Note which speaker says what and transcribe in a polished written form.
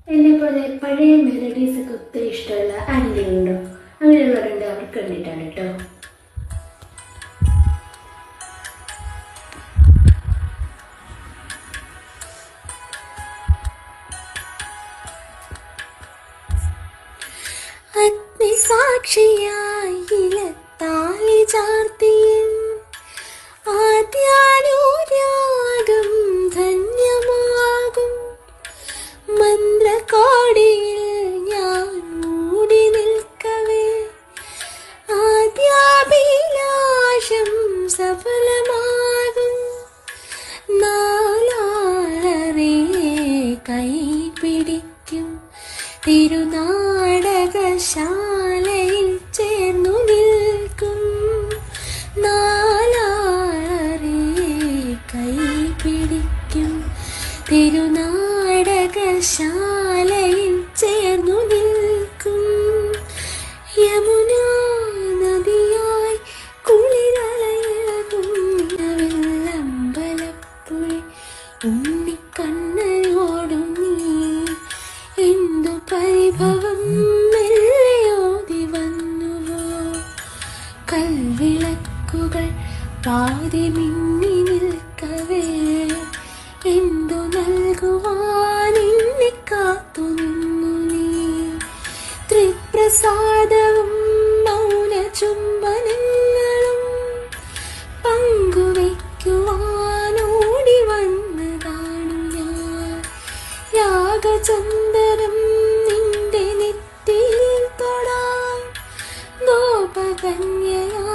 Speaker 1: എന്നെ പോലെ പഴയ മെലഡീസ് ഒക്കെ ഒത്തിരി ഇഷ്ടമുള്ള ആരെങ്കിലും ഉണ്ടോ? അങ്ങനെയുള്ളവരുണ്ട്, അവർക്ക് വേണ്ടിയിട്ടാണ് കേട്ടോ.
Speaker 2: അഗ്നിസാക്ഷിയായി ഇലത്താലി ചാർത്തിയും ആദ്യാനുരാഗം ധന്യമാകും മന്ത്രകോടിയിൽ ഞാൻ മൂടി നിൽക്കവേ ആദ്യാഭിലാഷം സഫലമാകും നാലാളരെ കൈപിടിക്കും തിരുനാടകശാലയിൽ ചേർന്നു നിൽക്കും നാലാളരെ കൈപിടിക്കും തിരുനാടകശാലയിൽ ചേർന്നു നിൽക്കും യമുനാ നദിയായി കുളിരലയകും വെള്ളമ്പലപ്പുഴി ഉണ്ണിക്കണ്ണനോടും നീ എന്തു പരിഭവം മെല്ലയോതി വന്നുവോ കൽവിളക്കുകൾ പാതി മിന്നി നിൽക്കവേ എന്തു നൽകുവാൻ എന്നെ കാത്തു നിന്നു നീ ത്രിപ്രസാദവും മൗന ചുംബനങ്ങളും പങ്കുവയ്ക്കുവാനോടി വന്നതാണു ഞാൻ യാഗചന്ദനം നിന്റെ നെറ്റിയിൽ തൊടാൻ ഗോപകന്യയാ